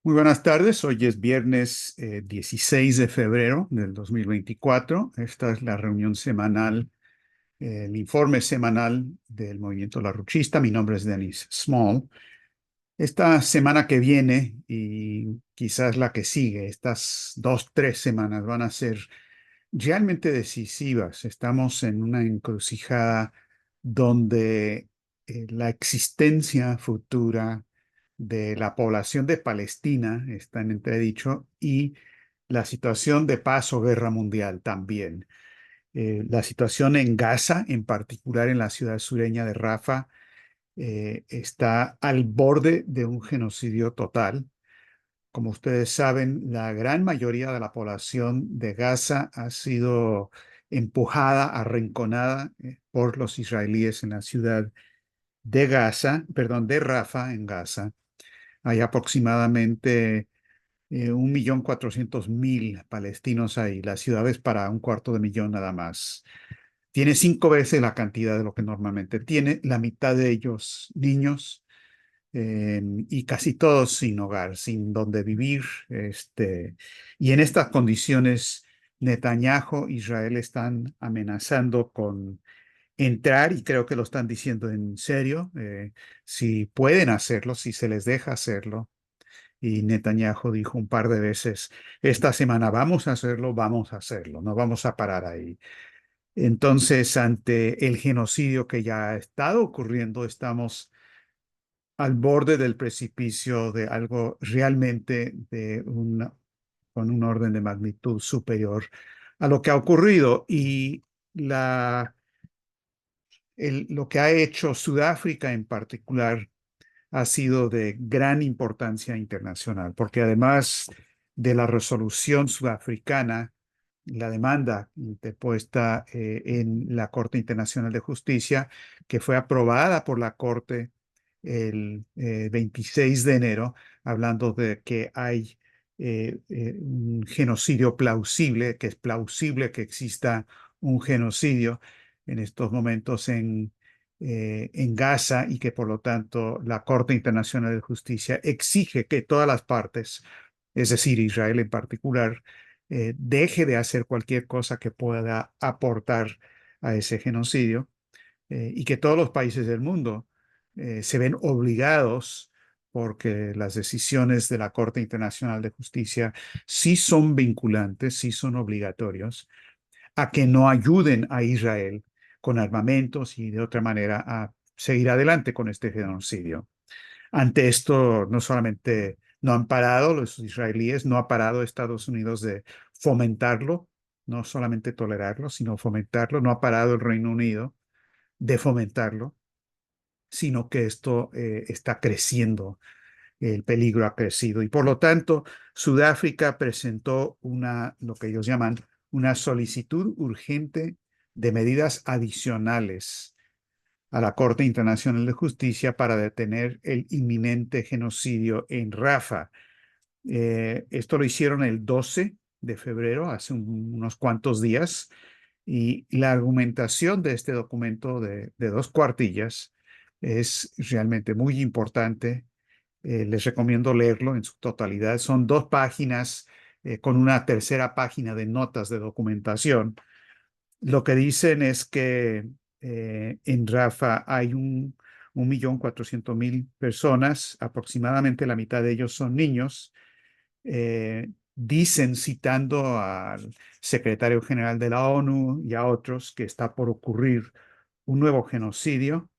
Muy buenas tardes, hoy es viernes 16 de febrero del 2024. Esta es la reunión semanal, el informe semanal del Movimiento La Ruchista. Mi nombre es Dennis Small. Esta semana que viene y quizás la que sigue, estas 2, 3 semanas van a ser realmente decisivas. Estamos en una encrucijada donde la existencia futura de la población de Palestina está en entredicho y la situación de paz o guerra mundial también. La situación en Gaza, en particular en la ciudad sureña de Rafah, está al borde de un genocidio total. Como ustedes saben, la gran mayoría de la población de Gaza ha sido empujada, arrinconada por los israelíes en la ciudad de Gaza, perdón, de Rafah en Gaza. Hay aproximadamente 1.400.000 palestinos ahí. La ciudad es para 1/4 de millón nada más. Tiene 5 veces la cantidad de lo que normalmente tiene, la mitad de ellos niños, y casi todos sin hogar, sin donde vivir. Y en estas condiciones, Netanyahu, Israel están amenazando con entrar, y creo que lo están diciendo en serio, si pueden hacerlo, si se les deja hacerlo. Y Netanyahu dijo un par de veces, esta semana vamos a hacerlo, no vamos a parar ahí. Entonces, ante el genocidio que ya ha estado ocurriendo, estamos al borde del precipicio de algo realmente con un orden de magnitud superior a lo que ha ocurrido. Y lo que ha hecho Sudáfrica en particular ha sido de gran importancia internacional, porque además de la resolución sudafricana, la demanda interpuesta en la Corte Internacional de Justicia, que fue aprobada por la Corte el 26 de enero, hablando de que hay un genocidio plausible, que es plausible que exista un genocidio en estos momentos en Gaza, y que por lo tanto la Corte Internacional de Justicia exige que todas las partes, es decir, Israel en particular, deje de hacer cualquier cosa que pueda aportar a ese genocidio, y que todos los países del mundo se ven obligados, porque las decisiones de la Corte Internacional de Justicia sí son vinculantes, sí son obligatorios, a que no ayuden a Israel con armamentos y de otra manera a seguir adelante con este genocidio. Ante esto, no solamente no han parado los israelíes, no ha parado Estados Unidos de fomentarlo, no solamente tolerarlo, sino fomentarlo, no ha parado el Reino Unido de fomentarlo, sino que esto está creciendo, el peligro ha crecido. Y por lo tanto, Sudáfrica presentó lo que ellos llaman una solicitud urgente de medidas adicionales a la Corte Internacional de Justicia para detener el inminente genocidio en Rafah. Esto lo hicieron el 12 de febrero, hace unos cuantos días, y la argumentación de este documento de 2 cuartillas es realmente muy importante. Les recomiendo leerlo en su totalidad. Son 2 páginas con una tercera página de notas de documentación. Lo que dicen es que en Rafa hay 1.400.000 personas, aproximadamente la mitad de ellos son niños. Dicen, citando al secretario general de la ONU y a otros, que está por ocurrir un nuevo genocidio.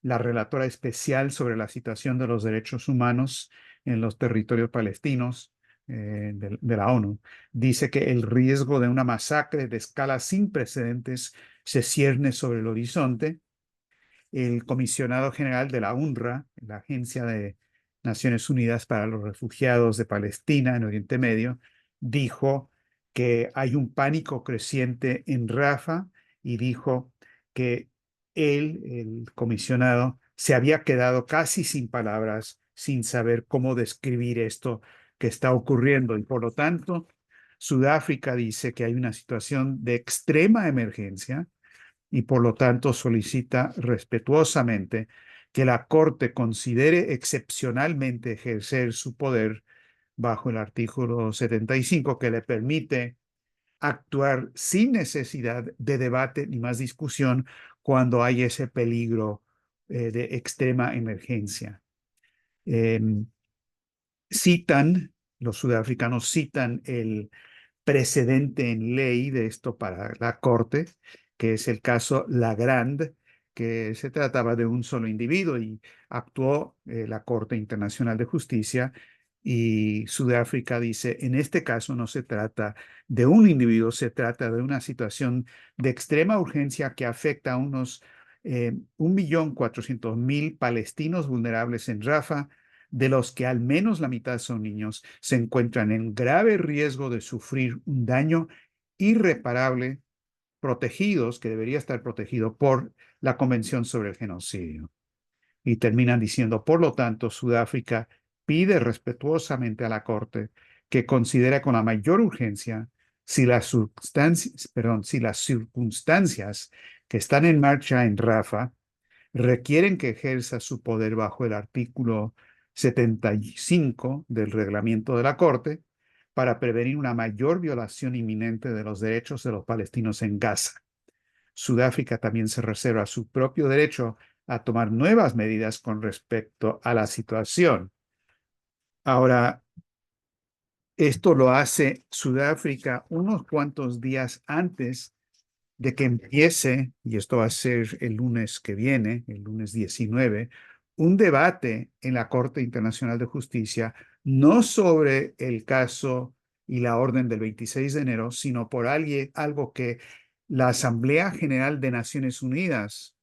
La relatora especial sobre la situación de los derechos humanos en los territorios palestinos de la ONU dice que el riesgo de una masacre de escala sin precedentes se cierne sobre el horizonte. El comisionado general de la UNRWA, la Agencia de Naciones Unidas para los Refugiados de Palestina en Oriente Medio, dijo que hay un pánico creciente en Rafah, y dijo que él, el comisionado, se había quedado casi sin palabras, sin saber cómo describir esto que está ocurriendo. Y por lo tanto, Sudáfrica dice que hay una situación de extrema emergencia, y por lo tanto solicita respetuosamente que la Corte considere excepcionalmente ejercer su poder bajo el artículo 75 que le permite actuar sin necesidad de debate ni más discusión cuando hay ese peligro de extrema emergencia. Eh, los sudafricanos citan el precedente en ley de esto para la Corte, que es el caso Lagrande, que se trataba de un solo individuo y actuó la Corte Internacional de Justicia y Sudáfrica dice, en este caso no se trata de un individuo, se trata de una situación de extrema urgencia que afecta a unos 1.400.000 palestinos vulnerables en Rafah, de los que al menos la mitad son niños, se encuentran en grave riesgo de sufrir un daño irreparable, protegidos, que debería estar protegido por la Convención sobre el Genocidio. Y terminan diciendo, por lo tanto, Sudáfrica pide respetuosamente a la Corte que considere con la mayor urgencia si las circunstancias que están en marcha en Rafah requieren que ejerza su poder bajo el artículo 75 del reglamento de la Corte para prevenir una mayor violación inminente de los derechos de los palestinos en Gaza. Sudáfrica también se reserva su propio derecho a tomar nuevas medidas con respecto a la situación. Ahora, esto lo hace Sudáfrica unos cuantos días antes de que empiece, y esto va a ser el lunes que viene, el lunes 19, un debate en la Corte Internacional de Justicia, no sobre el caso y la orden del 26 de enero, sino por algo que la Asamblea General de Naciones Unidas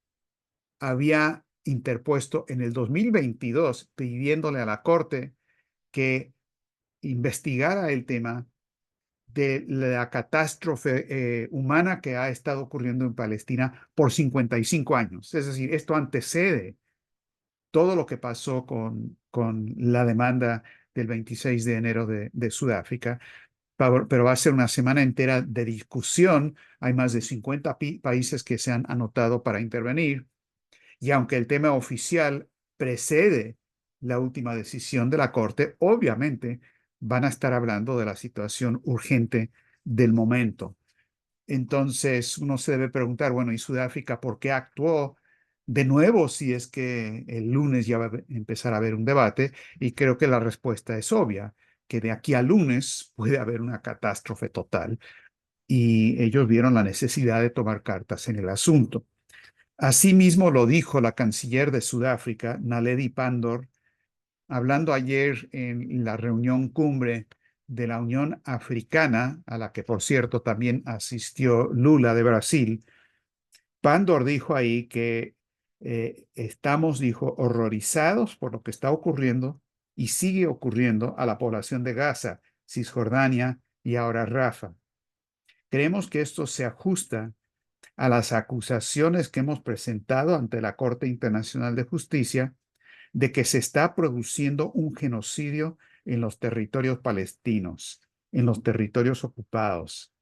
había interpuesto en el 2022, pidiéndole a la Corte que investigara el tema de la catástrofe humana que ha estado ocurriendo en Palestina por 55 años. Es decir, esto antecede todo lo que pasó con la demanda del 26 de enero de Sudáfrica, pero va a ser una semana entera de discusión. Hay más de 50 países que se han anotado para intervenir. Y aunque el tema oficial precede la última decisión de la Corte, obviamente van a estar hablando de la situación urgente del momento. Entonces uno se debe preguntar, bueno, ¿y Sudáfrica por qué actuó de nuevo si es que el lunes ya va a empezar a haber un debate? Y creo que la respuesta es obvia, que de aquí al lunes puede haber una catástrofe total y ellos vieron la necesidad de tomar cartas en el asunto. Asimismo lo dijo la canciller de Sudáfrica, Naledi Pandor, hablando ayer en la reunión cumbre de la Unión Africana, a la que por cierto también asistió Lula de Brasil. Pandor dijo ahí que estamos, dijo, horrorizados por lo que está ocurriendo y sigue ocurriendo a la población de Gaza, Cisjordania y ahora Rafah. Creemos que esto se ajusta a las acusaciones que hemos presentado ante la Corte Internacional de Justicia de que se está produciendo un genocidio en los territorios palestinos, en los territorios ocupados.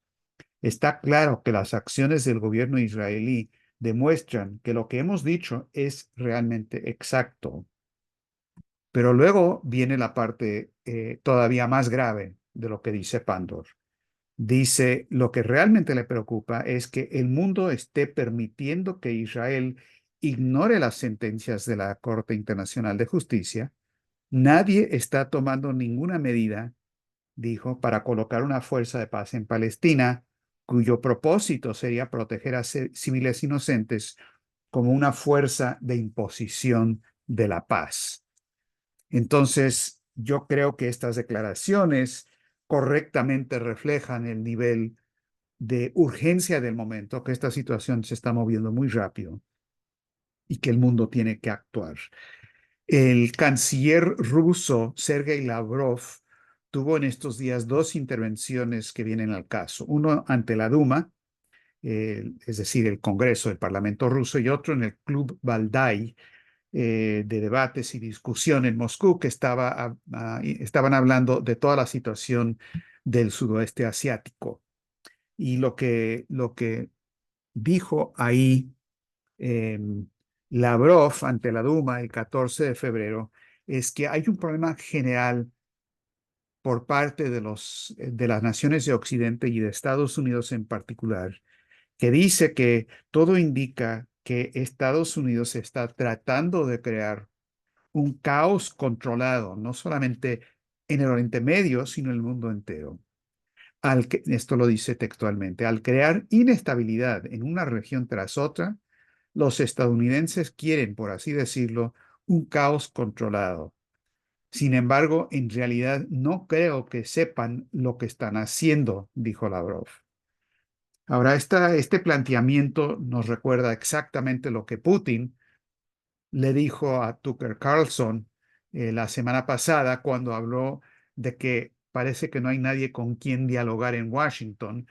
Está claro que las acciones del gobierno israelí demuestran que lo que hemos dicho es realmente exacto. Pero luego viene la parte todavía más grave de lo que dice Pandor. Dice, lo que realmente le preocupa es que el mundo esté permitiendo que Israel ignore las sentencias de la Corte Internacional de Justicia. Nadie está tomando ninguna medida, dijo, para colocar una fuerza de paz en Palestina, cuyo propósito sería proteger a civiles inocentes como una fuerza de imposición de la paz. Entonces, yo creo que estas declaraciones correctamente reflejan el nivel de urgencia del momento, que esta situación se está moviendo muy rápido y que el mundo tiene que actuar. El canciller ruso, Sergei Lavrov, tuvo en estos días dos intervenciones que vienen al caso. Uno ante la Duma, es decir, el Congreso, el Parlamento ruso, y otro en el Club Valdai, de debates y discusión en Moscú, que estaban hablando de toda la situación del sudoeste asiático. Y lo que dijo ahí eh, Lavrov ante la Duma el 14 de febrero es que hay un problema general por parte de las naciones de Occidente y de Estados Unidos en particular, que dice que todo indica que Estados Unidos está tratando de crear un caos controlado, no solamente en el Oriente Medio, sino en el mundo entero. Esto lo dice textualmente, al crear inestabilidad en una región tras otra, los estadounidenses quieren, por así decirlo, un caos controlado. Sin embargo, en realidad no creo que sepan lo que están haciendo, dijo Lavrov. Ahora, este planteamiento nos recuerda exactamente lo que Putin le dijo a Tucker Carlson la semana pasada cuando habló de que parece que no hay nadie con quien dialogar en Washington,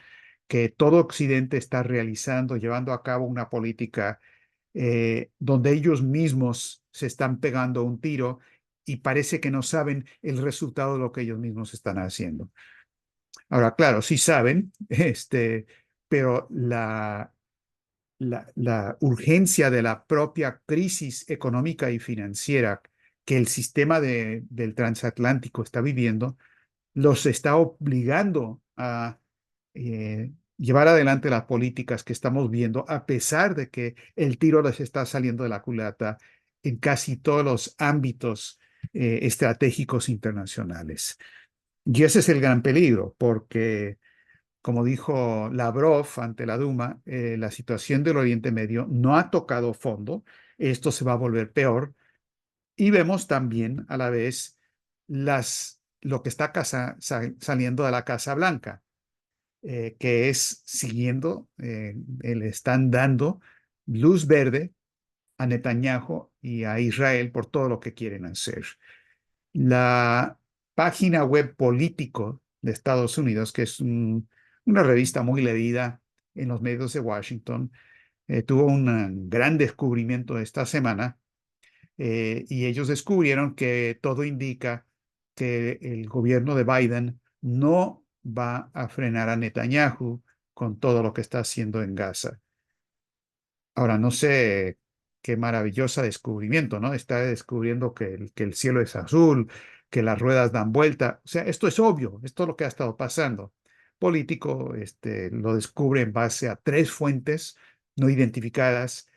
que todo Occidente está realizando, llevando a cabo una política donde ellos mismos se están pegando un tiro y parece que no saben el resultado de lo que ellos mismos están haciendo. Ahora, claro, sí saben, pero la urgencia de la propia crisis económica y financiera que el sistema del transatlántico está viviendo, los está obligando a llevar adelante las políticas que estamos viendo, a pesar de que el tiro les está saliendo de la culata en casi todos los ámbitos estratégicos internacionales. Y ese es el gran peligro, porque como dijo Lavrov ante la Duma, la situación del Oriente Medio no ha tocado fondo, esto se va a volver peor y vemos también a la vez lo que está saliendo de la Casa Blanca, que es siguiendo, le están dando luz verde a Netanyahu y a Israel por todo lo que quieren hacer. La página web Político de Estados Unidos, que es una revista muy leída en los medios de Washington, tuvo un gran descubrimiento esta semana y ellos descubrieron que todo indica que el gobierno de Biden no va a frenar a Netanyahu con todo lo que está haciendo en Gaza. Ahora, no sé qué maravilloso descubrimiento, ¿no? Está descubriendo que el cielo es azul, que las ruedas dan vuelta. O sea, esto es obvio, esto es lo que ha estado pasando. Político, lo descubre en base a tres fuentes no identificadas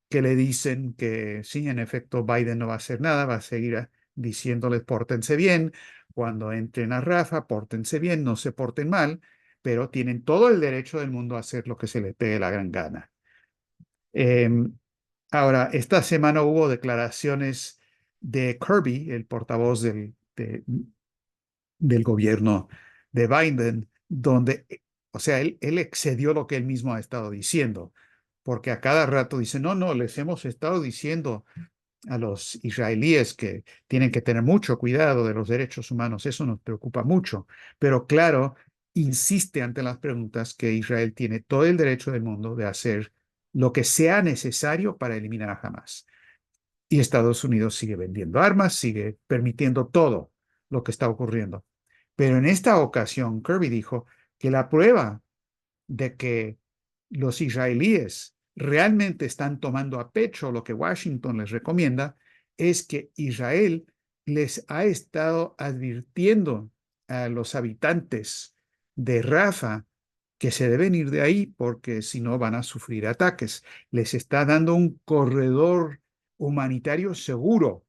que le dicen que sí, en efecto, Biden no va a hacer nada, va a seguir diciéndoles pórtense bien, cuando entren a Rafa, pórtense bien, no se porten mal, pero tienen todo el derecho del mundo a hacer lo que se les pegue la gran gana. Ahora, esta semana hubo declaraciones de Kirby, el portavoz del gobierno de Biden, donde, o sea, él excedió lo que él mismo ha estado diciendo, porque a cada rato dice, no, no, les hemos estado diciendo a los israelíes que tienen que tener mucho cuidado de los derechos humanos, eso nos preocupa mucho, pero claro, insiste ante las preguntas que Israel tiene todo el derecho del mundo de hacer lo que sea necesario para eliminar a Hamas. Y Estados Unidos sigue vendiendo armas, sigue permitiendo todo lo que está ocurriendo. Pero en esta ocasión, Kirby dijo que la prueba de que los israelíes realmente están tomando a pecho lo que Washington les recomienda es que Israel les ha estado advirtiendo a los habitantes de Rafa que se deben ir de ahí porque si no van a sufrir ataques. Les está dando un corredor humanitario seguro.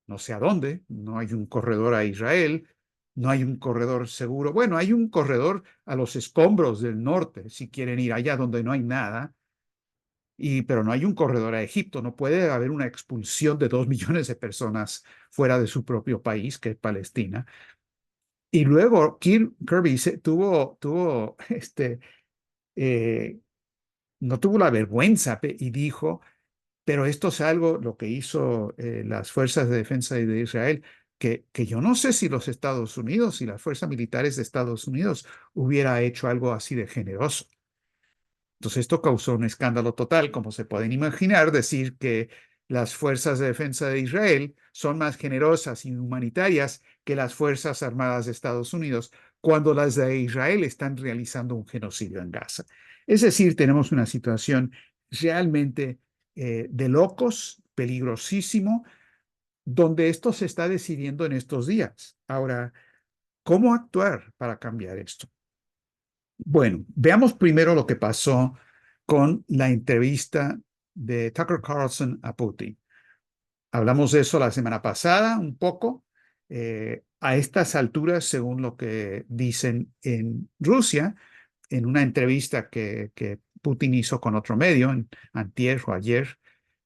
No sé a dónde, no hay un corredor a Israel, no hay un corredor seguro. Bueno, hay un corredor a los escombros del norte, si quieren ir allá donde no hay nada, pero no hay un corredor a Egipto. No puede haber una expulsión de 2 millones de personas fuera de su propio país, que es Palestina. Y luego Kirby eh, no tuvo la vergüenza y dijo, pero esto es algo, lo que hizo las fuerzas de defensa de Israel, que yo no sé si los Estados Unidos y las fuerzas militares de Estados Unidos hubiera hecho algo así de generoso. Entonces esto causó un escándalo total, como se pueden imaginar, decir que las fuerzas de defensa de Israel son más generosas y humanitarias que las Fuerzas Armadas de Estados Unidos, cuando las de Israel están realizando un genocidio en Gaza. Es decir, tenemos una situación realmente de locos, peligrosísimo, donde esto se está decidiendo en estos días. Ahora, ¿Cómo actuar para cambiar esto? Bueno, veamos primero lo que pasó con la entrevista de Tucker Carlson a Putin. Hablamos de eso la semana pasada un poco. A estas alturas, según lo que dicen en Rusia, en una entrevista que Putin hizo con otro medio, antier o ayer,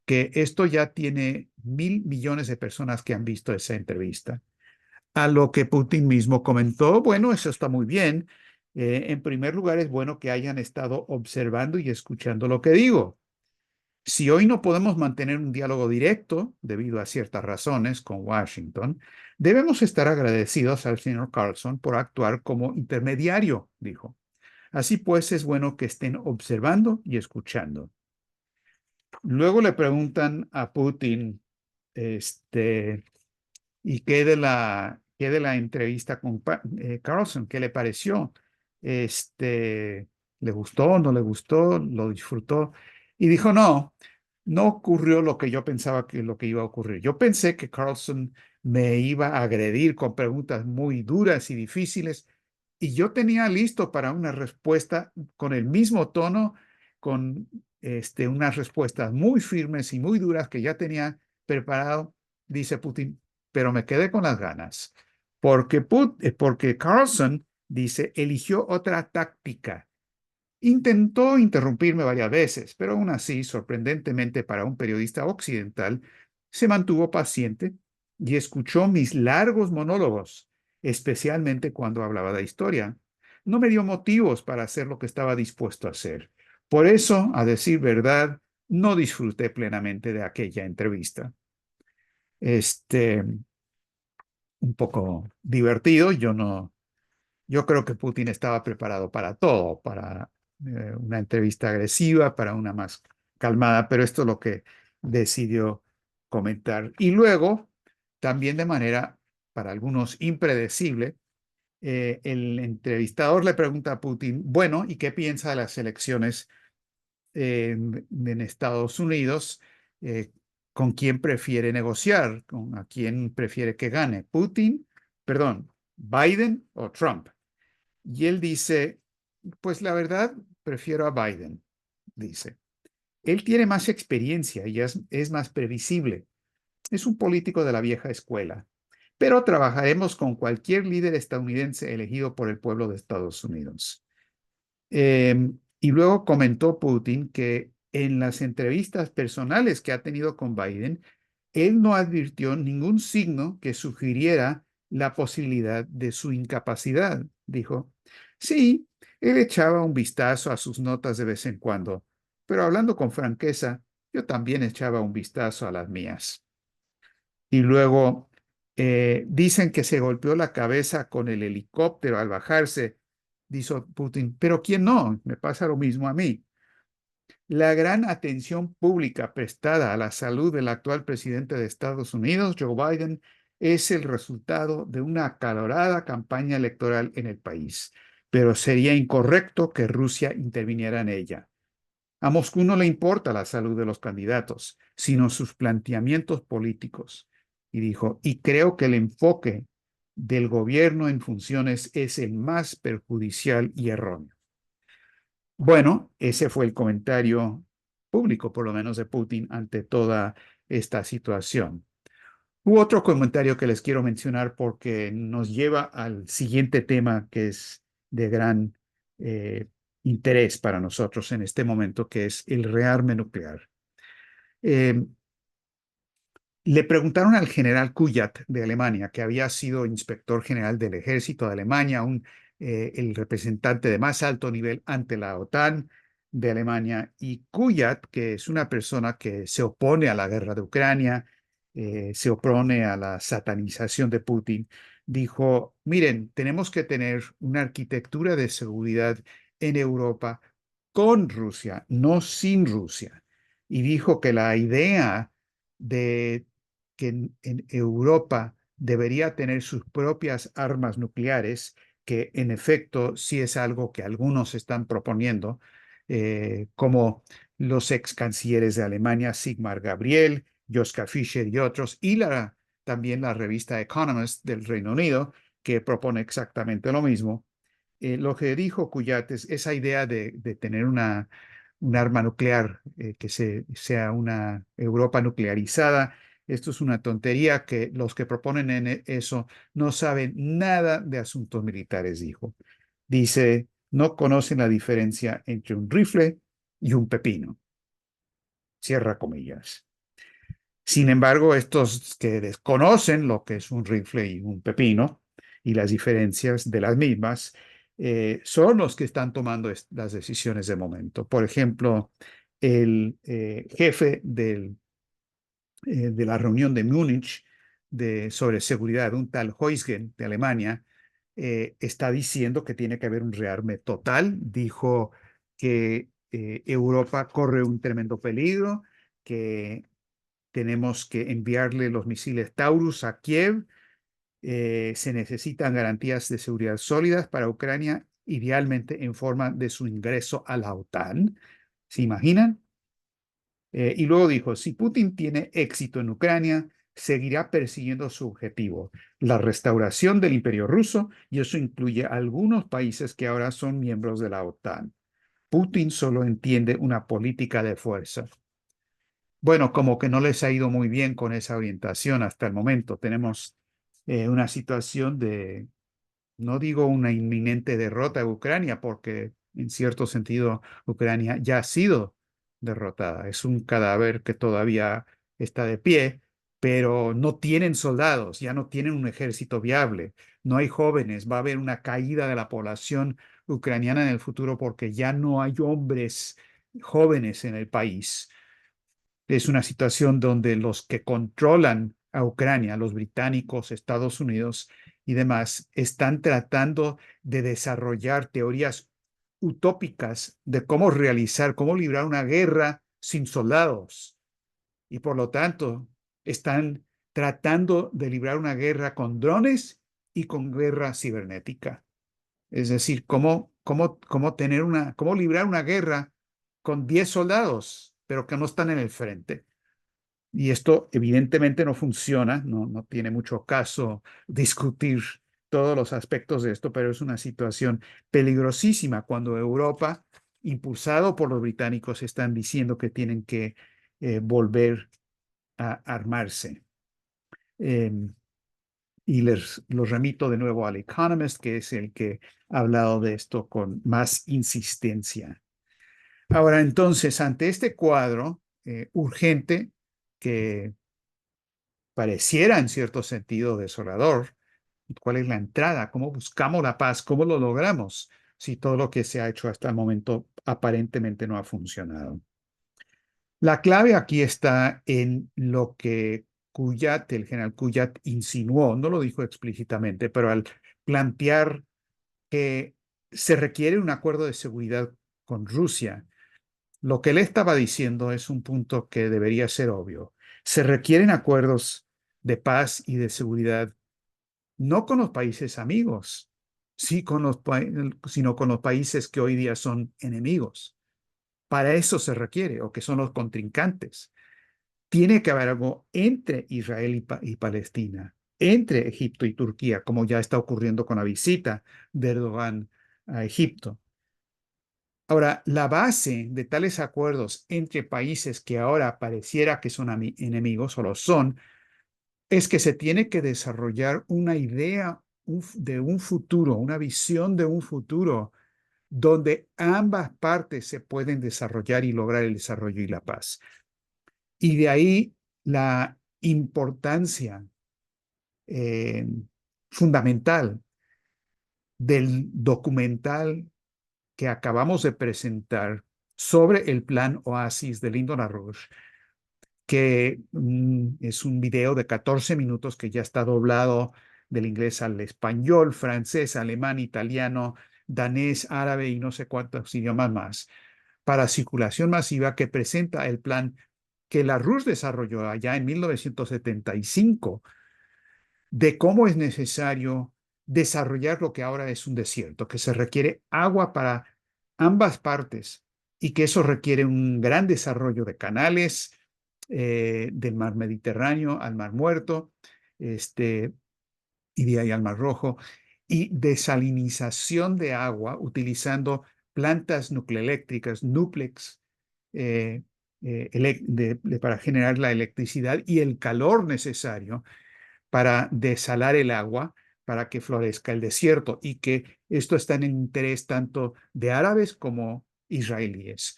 que esto ya tiene 1.000 millones de personas que han visto esa entrevista. A lo que Putin mismo comentó, bueno, eso está muy bien. En primer lugar, es bueno que hayan estado observando y escuchando lo que digo. Si hoy no podemos mantener un diálogo directo, debido a ciertas razones, con Washington, debemos estar agradecidos al señor Carlson por actuar como intermediario, dijo. Así pues, es bueno que estén observando y escuchando. Luego le preguntan a Putin, este, ¿y qué de la entrevista con Carlson? ¿Qué le pareció? ¿Le gustó? ¿No le gustó? ¿Lo disfrutó? Y dijo, no, no ocurrió lo que yo pensaba que lo que iba a ocurrir. Yo pensé que Carlson me iba a agredir con preguntas muy duras y difíciles, y yo tenía listo para una respuesta con el mismo tono, con unas respuestas muy firmes y muy duras que ya tenía preparado, dice Putin, pero me quedé con las ganas, porque Carlson, dice, eligió otra táctica. Intentó interrumpirme varias veces, pero aún así, sorprendentemente para un periodista occidental, se mantuvo paciente y escuchó mis largos monólogos, especialmente cuando hablaba de historia. No me dio motivos para hacer lo que estaba dispuesto a hacer. Por eso, a decir verdad, no disfruté plenamente de aquella entrevista. Este, un poco divertido. Yo creo que Putin estaba preparado para todo, para una entrevista agresiva, para una más calmada, pero esto es lo que decidió comentar. Y luego, también de manera, para algunos, impredecible, el entrevistador le pregunta a Putin, bueno, ¿y qué piensa de las elecciones en Estados Unidos? Eh, ¿Con quién prefiere negociar? ¿A quién prefiere que gane? Perdón, Biden o Trump. Y él dice, pues la verdad, prefiero a Biden, dice. Él tiene más experiencia y es más previsible. Es un político de la vieja escuela. Pero trabajaremos con cualquier líder estadounidense elegido por el pueblo de Estados Unidos. Y luego comentó Putin que en las entrevistas personales que ha tenido con Biden, él no advirtió ningún signo que sugiriera la posibilidad de su incapacidad. Dijo, sí, él echaba un vistazo a sus notas de vez en cuando, pero hablando con franqueza, yo también echaba un vistazo a las mías. Y luego dicen que se golpeó la cabeza con el helicóptero al bajarse, dijo Putin, pero ¿quién no? Me pasa lo mismo a mí. La gran atención pública prestada a la salud del actual presidente de Estados Unidos, Joe Biden, es el resultado de una acalorada campaña electoral en el país, pero sería incorrecto que Rusia interviniera en ella. A Moscú no le importa la salud de los candidatos, sino sus planteamientos políticos. Y dijo, y creo que el enfoque del gobierno en funciones es el más perjudicial y erróneo. Bueno, ese fue el comentario público, por lo menos de Putin, ante toda esta situación. Hubo otro comentario que les quiero mencionar porque nos lleva al siguiente tema que es de gran eh, interés para nosotros en este momento, que es el rearme nuclear. Eh, Le preguntaron al general Kuyat de Alemania, que había sido inspector general del ejército de Alemania, el representante de más alto nivel ante la OTAN de Alemania, y Kuyat, que es una persona que se opone a la guerra de Ucrania, se opone a la satanización de Putin, dijo, miren, tenemos que tener una arquitectura de seguridad en Europa con Rusia, no sin Rusia. Y dijo que la idea de que en Europa debería tener sus propias armas nucleares, que en efecto sí es algo que algunos están proponiendo, como los ex cancilleres de Alemania, Sigmar Gabriel, Joschka Fischer y otros, y también la revista Economist del Reino Unido, que propone exactamente lo mismo. Lo que dijo Cuyat es esa idea de tener un arma nuclear, que sea una Europa nuclearizada. Esto es una tontería que los que proponen eso no saben nada de asuntos militares, dijo. Dice, no conocen la diferencia entre un rifle y un pepino. Cierra comillas. Sin embargo, estos que desconocen lo que es un rifle y un pepino y las diferencias de las mismas, son los que están tomando las decisiones de momento. Por ejemplo, el jefe de la reunión de Múnich sobre seguridad, un tal Heusgen de Alemania, está diciendo que tiene que haber un rearme total. Dijo que Europa corre un tremendo peligro, que tenemos que enviarle los misiles Taurus a Kiev. Se necesitan garantías de seguridad sólidas para Ucrania, idealmente en forma de su ingreso a la OTAN. ¿Se imaginan? Y luego dijo, si Putin tiene éxito en Ucrania, seguirá persiguiendo su objetivo, la restauración del Imperio ruso, y eso incluye algunos países que ahora son miembros de la OTAN. Putin solo entiende una política de fuerza. Bueno, como que no les ha ido muy bien con esa orientación hasta el momento. Tenemos una situación de, no digo una inminente derrota de Ucrania, porque en cierto sentido Ucrania ya ha sido derrotada. Es un cadáver que todavía está de pie, pero no tienen soldados, ya no tienen un ejército viable, no hay jóvenes, va a haber una caída de la población ucraniana en el futuro porque ya no hay hombres jóvenes en el país. Es una situación donde los que controlan a Ucrania, los británicos, Estados Unidos y demás, están tratando de desarrollar teorías utópicas de cómo realizar, cómo librar una guerra sin soldados. Y por lo tanto, están tratando de librar una guerra con drones y con guerra cibernética. Es decir, cómo librar una guerra con 10 soldados, pero que no están en el frente. Y esto evidentemente no funciona, no tiene mucho caso discutir todos los aspectos de esto, pero es una situación peligrosísima cuando Europa, impulsado por los británicos, están diciendo que tienen que volver a armarse. Eh, y los remito de nuevo al Economist, que es el que ha hablado de esto con más insistencia. Ahora, entonces, ante este cuadro urgente que pareciera en cierto sentido desolador, ¿cuál es la entrada? ¿Cómo buscamos la paz? ¿Cómo lo logramos si todo lo que se ha hecho hasta el momento aparentemente no ha funcionado? La clave aquí está en lo que Cuyat, el general Cuyat, insinuó, no lo dijo explícitamente, pero al plantear que se requiere un acuerdo de seguridad con Rusia, lo que él estaba diciendo es un punto que debería ser obvio. Se requieren acuerdos de paz y de seguridad, no con los países amigos, sí sino con los países que hoy día son enemigos. Para eso se requiere, o que son los contrincantes. Tiene que haber algo entre Israel y Palestina, entre Egipto y Turquía, como ya está ocurriendo con la visita de Erdogan a Egipto. Ahora, la base de tales acuerdos entre países que ahora pareciera que son enemigos o lo son, es que se tiene que desarrollar una idea de un futuro, una visión de un futuro donde ambas partes se pueden desarrollar y lograr el desarrollo y la paz. Y de ahí la importancia eh, fundamental del documental que acabamos de presentar sobre el plan Oasis de Lyndon LaRouche, que es un video de 14 minutos que ya está doblado del inglés al español, francés, alemán, italiano, danés, árabe y no sé cuántos idiomas más, para circulación masiva, que presenta el plan que LaRouche desarrolló allá en 1975 de cómo es necesario desarrollar lo que ahora es un desierto, que se requiere agua para ambas partes y que eso requiere un gran desarrollo de canales del mar Mediterráneo al mar Muerto, este, y de ahí al Mar Rojo, y desalinización de agua utilizando plantas nucleoeléctricas, núplex, para generar la electricidad y el calor necesario para desalar el agua para que florezca el desierto y que esto está en el interés tanto de árabes como israelíes.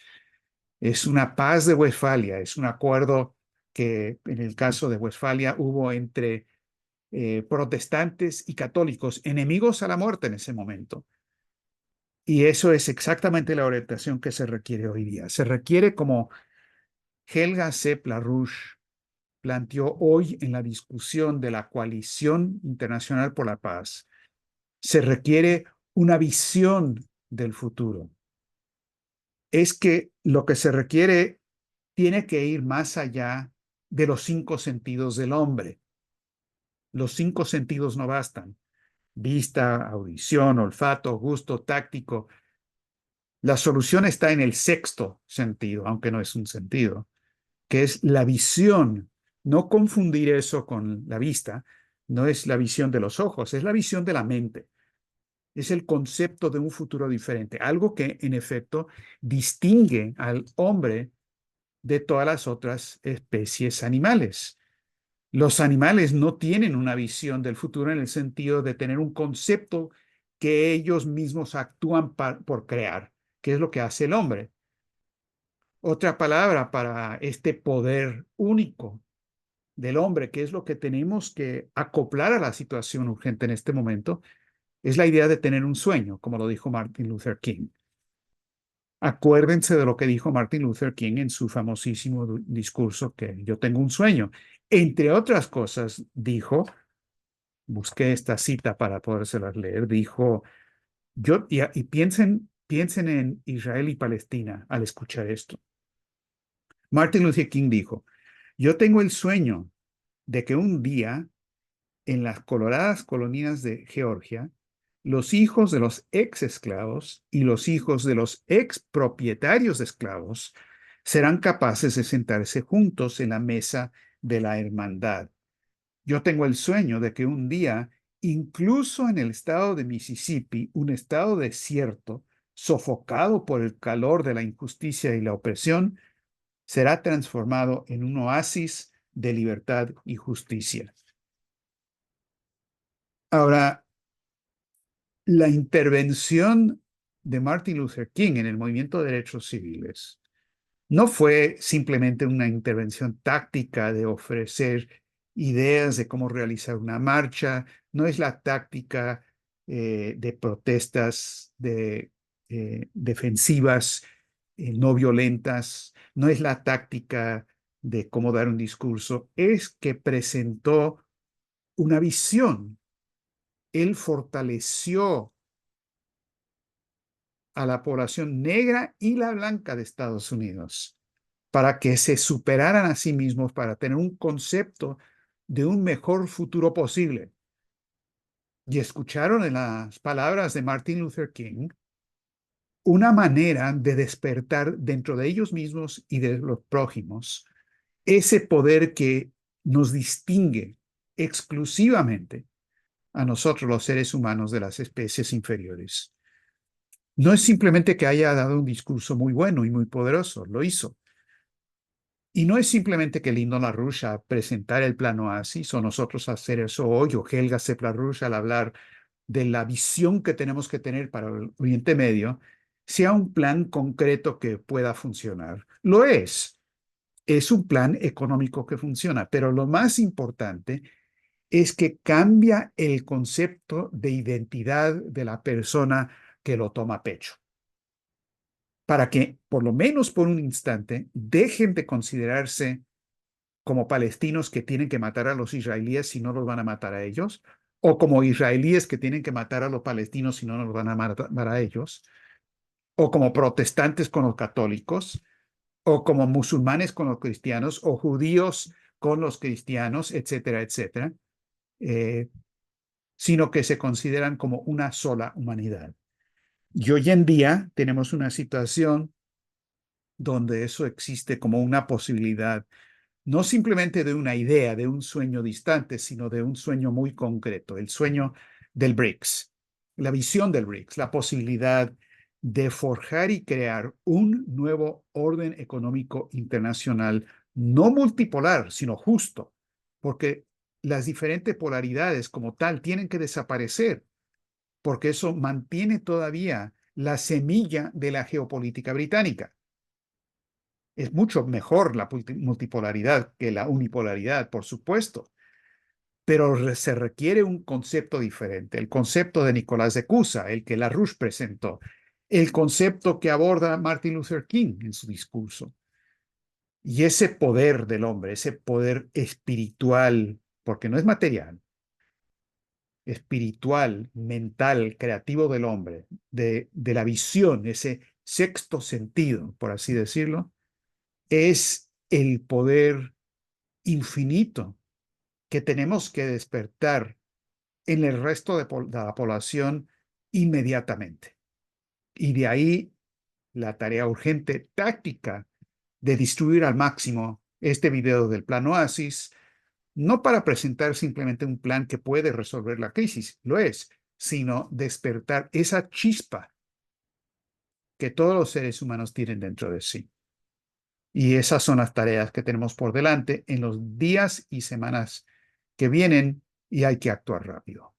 Es una paz de Westfalia, es un acuerdo que en el caso de Westfalia hubo entre protestantes y católicos, enemigos a la muerte en ese momento. Y eso es exactamente la orientación que se requiere hoy día. Se requiere, como Helga Sepp LaRouche planteó hoy en la discusión de la Coalición Internacional por la Paz, se requiere una visión del futuro. Es que lo que se requiere tiene que ir más allá de los 5 sentidos del hombre. Los 5 sentidos no bastan. Vista, audición, olfato, gusto, táctico. La solución está en el sexto sentido, aunque no es un sentido, que es la visión. No confundir eso con la vista. No es la visión de los ojos, es la visión de la mente. Es el concepto de un futuro diferente, algo que en efecto distingue al hombre de todas las otras especies animales. Los animales no tienen una visión del futuro en el sentido de tener un concepto que ellos mismos actúan por crear, que es lo que hace el hombre. Otra palabra para este poder único del hombre, que es lo que tenemos que acoplar a la situación urgente en este momento, es la idea de tener un sueño, como lo dijo Martin Luther King. Acuérdense de lo que dijo Martin Luther King en su famosísimo discurso que yo tengo un sueño. Entre otras cosas, dijo, busqué esta cita para podérselas leer, dijo, y piensen en Israel y Palestina al escuchar esto. Martin Luther King dijo, yo tengo el sueño de que un día en las coloradas colonias de Georgia, los hijos de los ex esclavos y los hijos de los ex propietarios de esclavos serán capaces de sentarse juntos en la mesa de la hermandad. Yo tengo el sueño de que un día, incluso en el estado de Mississippi, un estado desierto, sofocado por el calor de la injusticia y la opresión, será transformado en un oasis de libertad y justicia. Ahora, la intervención de Martin Luther King en el movimiento de derechos civiles no fue simplemente una intervención táctica de ofrecer ideas de cómo realizar una marcha, no es la táctica de protestas defensivas, no violentas, no es la táctica de cómo dar un discurso, es que presentó una visión. Él fortaleció a la población negra y la blanca de Estados Unidos para que se superaran a sí mismos, para tener un concepto de un mejor futuro posible. Y escucharon en las palabras de Martin Luther King una manera de despertar dentro de ellos mismos y de los prójimos ese poder que nos distingue exclusivamente a nosotros los seres humanos de las especies inferiores. No es simplemente que haya dado un discurso muy bueno y muy poderoso, lo hizo. Y no es simplemente que Lyndon LaRouche a presentar el plan Oasis o nosotros hacer eso hoy o Helga Sepp LaRouche al hablar de la visión que tenemos que tener para el Oriente Medio, sea un plan concreto que pueda funcionar. Lo es un plan económico que funciona, pero lo más importante es que cambia el concepto de identidad de la persona que lo toma a pecho, para que, por lo menos por un instante, dejen de considerarse como palestinos que tienen que matar a los israelíes si no los van a matar a ellos, o como israelíes que tienen que matar a los palestinos si no los van a matar a ellos, o como protestantes con los católicos, o como musulmanes con los cristianos, o judíos con los cristianos, etcétera, etcétera, eh, sino que se consideran como una sola humanidad. Y hoy en día tenemos una situación donde eso existe como una posibilidad no simplemente de una idea, de un sueño distante, sino de un sueño muy concreto, el sueño del BRICS, la visión del BRICS, la posibilidad de forjar y crear un nuevo orden económico internacional, no multipolar, sino justo, porque las diferentes polaridades como tal tienen que desaparecer, porque eso mantiene todavía la semilla de la geopolítica británica. Es mucho mejor la multipolaridad que la unipolaridad, por supuesto, pero se requiere un concepto diferente, el concepto de Nicolás de Cusa, el que LaRouche presentó, el concepto que aborda Martin Luther King en su discurso. Y ese poder del hombre, ese poder espiritual, porque no es material, espiritual, mental, creativo del hombre, de la visión, ese sexto sentido, por así decirlo, es el poder infinito que tenemos que despertar en el resto de la población inmediatamente. Y de ahí la tarea urgente táctica de distribuir al máximo este video del Plan Oasis, no para presentar simplemente un plan que puede resolver la crisis, lo es, sino despertar esa chispa que todos los seres humanos tienen dentro de sí. Y esas son las tareas que tenemos por delante en los días y semanas que vienen y hay que actuar rápido.